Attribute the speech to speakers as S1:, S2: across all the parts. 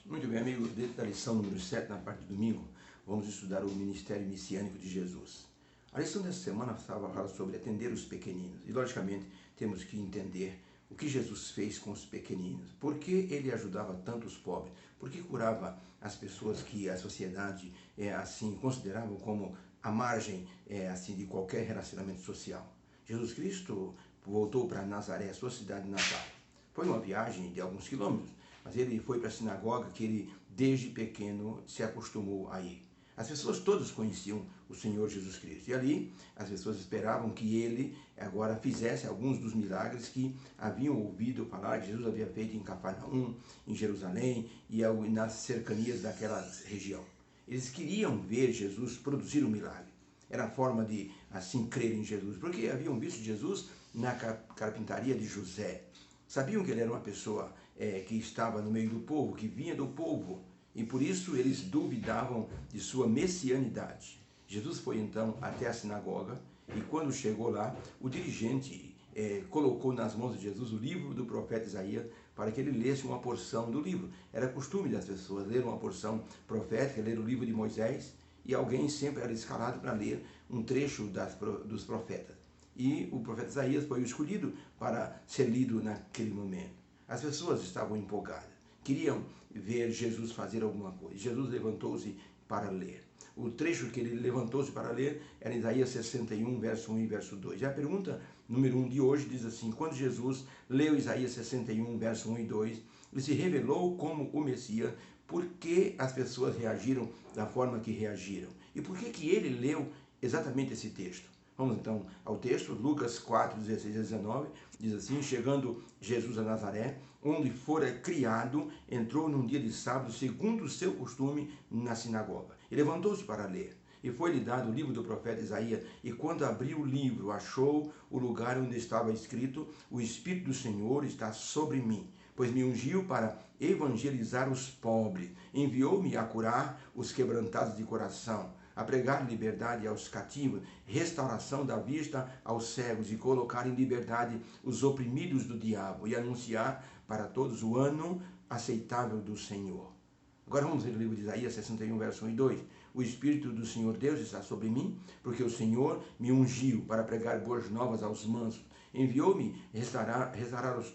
S1: Muito bem, amigos, dentro da lição número 7, na parte do domingo, vamos estudar o ministério messiânico de Jesus. A lição dessa semana fala sobre atender os pequeninos. E, logicamente, temos que entender o que Jesus fez com os pequeninos. Por que ele ajudava tanto os pobres? Por que curava as pessoas que a sociedade assim considerava como a margem assim de qualquer relacionamento social? Jesus Cristo voltou para Nazaré, sua cidade natal. Foi uma viagem de alguns quilômetros, mas ele foi para a sinagoga que ele, desde pequeno, se acostumou a ir. As pessoas todas conheciam o Senhor Jesus Cristo. E ali, as pessoas esperavam que ele agora fizesse alguns dos milagres que haviam ouvido falar que Jesus havia feito em Cafarnaum, em Jerusalém e nas cercanias daquela região. Eles queriam ver Jesus produzir um milagre. Era a forma de, assim, crer em Jesus, porque haviam visto Jesus na carpintaria de José. Sabiam que ele era uma pessoa que estava no meio do povo, que vinha do povo, e por isso eles duvidavam de sua messianidade. Jesus foi então até a sinagoga, e quando chegou lá, o dirigente colocou nas mãos de Jesus o livro do profeta Isaías para que ele lesse uma porção do livro. Era costume das pessoas ler uma porção profética, ler o livro de Moisés, e alguém sempre era escalado para ler um trecho dos profetas. E o profeta Isaías foi o escolhido para ser lido naquele momento. As pessoas estavam empolgadas, queriam ver Jesus fazer alguma coisa. Jesus levantou-se para ler. O trecho que ele levantou-se para ler era Isaías 61, verso 1 e verso 2. E a pergunta número 1 de hoje diz assim: quando Jesus leu Isaías 61, verso 1 e 2, ele se revelou como o Messias. Por que as pessoas reagiram da forma que reagiram? E por que ele leu exatamente esse texto? Vamos então ao texto, Lucas 4, 16 a 19, diz assim: chegando Jesus a Nazaré, onde fora criado, entrou num dia de sábado, segundo o seu costume, na sinagoga. E levantou-se para ler. E foi-lhe dado o livro do profeta Isaías, e quando abriu o livro, achou o lugar onde estava escrito: o Espírito do Senhor está sobre mim, pois me ungiu para evangelizar os pobres, enviou-me a curar os quebrantados de coração, a pregar liberdade aos cativos, restauração da vista aos cegos e colocar em liberdade os oprimidos do diabo e anunciar para todos o ano aceitável do Senhor. Agora vamos ler o livro de Isaías 61, verso 1 e 2. O Espírito do Senhor Deus está sobre mim, porque o Senhor me ungiu para pregar boas novas aos mansos. Enviou-me restaurar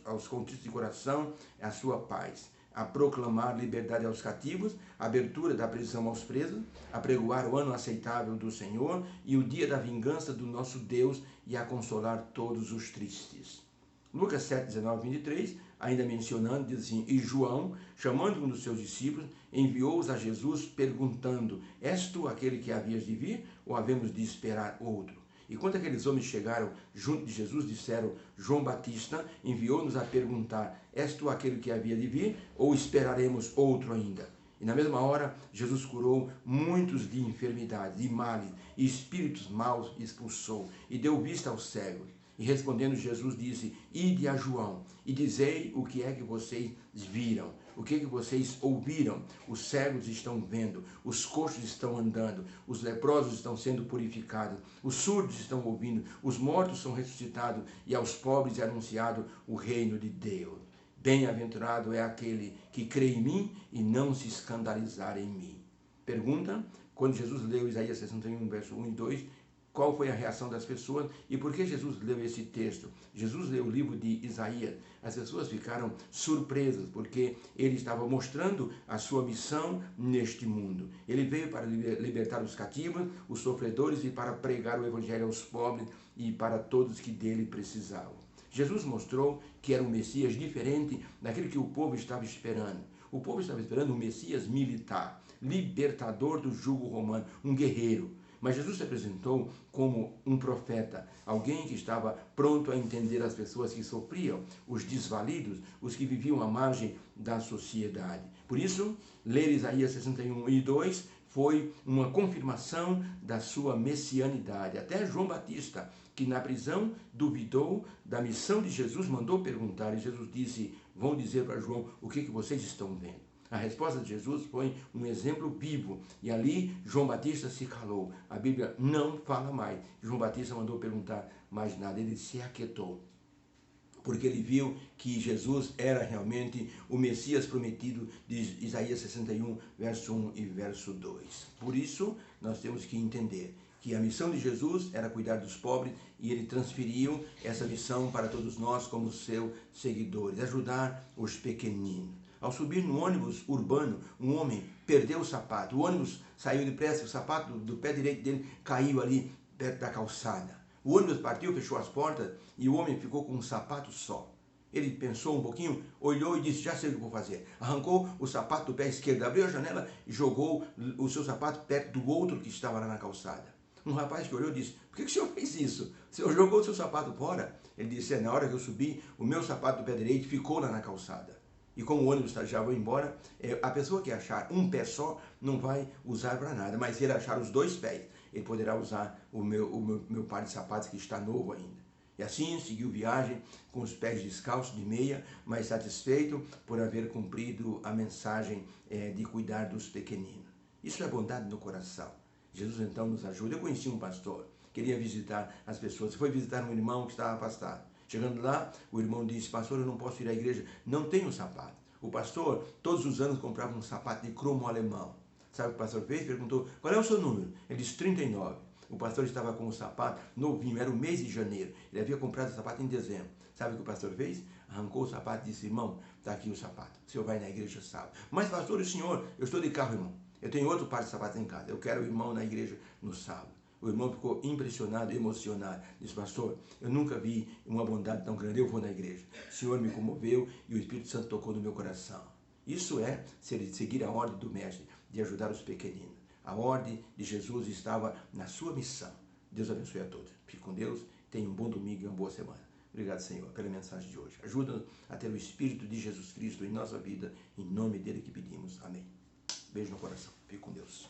S1: aos contritos de coração a sua paz, a proclamar liberdade aos cativos, a abertura da prisão aos presos, a pregoar o ano aceitável do Senhor e o dia da vingança do nosso Deus e a consolar todos os tristes. Lucas 7, 19, 23, ainda mencionando, diz assim: e João, chamando um dos seus discípulos, enviou-os a Jesus, perguntando: és tu aquele que havias de vir, ou havemos de esperar outro? E quando aqueles homens chegaram junto de Jesus, disseram: João Batista enviou-nos a perguntar: és tu aquele que havia de vir, ou esperaremos outro ainda? E na mesma hora, Jesus curou muitos de enfermidades, de males, e espíritos maus expulsou, e deu vista aos cegos. E respondendo Jesus disse: ide a João e dizei o que é que vocês viram, o que é que vocês ouviram. Os cegos estão vendo, os coxos estão andando, os leprosos estão sendo purificados, os surdos estão ouvindo, os mortos são ressuscitados e aos pobres é anunciado o reino de Deus. Bem-aventurado é aquele que crê em mim e não se escandalizar em mim. Pergunta: quando Jesus leu Isaías 61, verso 1 e 2, qual foi a reação das pessoas e por que Jesus leu esse texto? Jesus leu o livro de Isaías. As pessoas ficaram surpresas porque ele estava mostrando a sua missão neste mundo. Ele veio para libertar os cativos, os sofredores e para pregar o evangelho aos pobres e para todos que dele precisavam. Jesus mostrou que era um Messias diferente daquele que o povo estava esperando. O povo estava esperando um Messias militar, libertador do jugo romano, um guerreiro. Mas Jesus se apresentou como um profeta, alguém que estava pronto a entender as pessoas que sofriam, os desvalidos, os que viviam à margem da sociedade. Por isso, ler Isaías 61 e 2 foi uma confirmação da sua messianidade. Até João Batista, que na prisão duvidou da missão de Jesus, mandou perguntar, e Jesus disse: vão dizer para João o que vocês estão vendo. A resposta de Jesus foi um exemplo vivo. E ali João Batista se calou. A Bíblia não fala mais. João Batista mandou perguntar mais nada. Ele se aquietou. porque ele viu que Jesus era realmente o Messias prometido de Isaías 61, verso 1 e verso 2. Por isso, nós temos que entender que a missão de Jesus era cuidar dos pobres e ele transferiu essa missão para todos nós como seus seguidores, ajudar os pequeninos. Ao subir no ônibus urbano, um homem perdeu o sapato. O ônibus saiu depressa, o sapato do pé direito dele caiu ali perto da calçada. O ônibus partiu, fechou as portas e o homem ficou com um sapato só. Ele pensou um pouquinho, olhou e disse, já sei o que vou fazer. Arrancou o sapato do pé esquerdo, abriu a janela e jogou o seu sapato perto do outro que estava lá na calçada. Um rapaz que olhou disse, por que o senhor fez isso? O senhor jogou o seu sapato fora? Ele disse, na hora que eu subi, o meu sapato do pé direito ficou lá na calçada. E como o ônibus já vai embora, a pessoa que achar um pé só não vai usar para nada. Mas se ele achar os 2 pés, ele poderá usar o meu par de sapatos que está novo ainda. E assim seguiu viagem com os pés descalços, de meia, mas satisfeito por haver cumprido a mensagem de cuidar dos pequeninos. Isso é bondade no coração. Jesus então nos ajuda. Eu conheci um pastor, queria visitar as pessoas. Foi visitar um irmão que estava afastado. Chegando lá, o irmão disse, pastor, eu não posso ir à igreja, não tenho sapato. O pastor, todos os anos, comprava um sapato de cromo alemão. Sabe o que o pastor fez? Perguntou, qual é o seu número? Ele disse, 39. O pastor estava com o sapato novinho, era o mês de janeiro. Ele havia comprado o sapato em dezembro. Sabe o que o pastor fez? Arrancou o sapato e disse, irmão, está aqui o sapato. O senhor vai na igreja sábado. Mas pastor, o senhor, eu estou de carro, irmão. Eu tenho outro par de sapatos em casa. Eu quero o irmão na igreja no sábado. O irmão ficou impressionado, emocionado. Disse, pastor, eu nunca vi uma bondade tão grande. Eu vou na igreja. O Senhor me comoveu e o Espírito Santo tocou no meu coração. Isso é seguir a ordem do Mestre, de ajudar os pequeninos. A ordem de Jesus estava na sua missão. Deus abençoe a todos. Fique com Deus. Tenha um bom domingo e uma boa semana. Obrigado, Senhor, pela mensagem de hoje. Ajuda-nos a ter o Espírito de Jesus Cristo em nossa vida. Em nome dele que pedimos. Amém. Beijo no coração. Fique com Deus.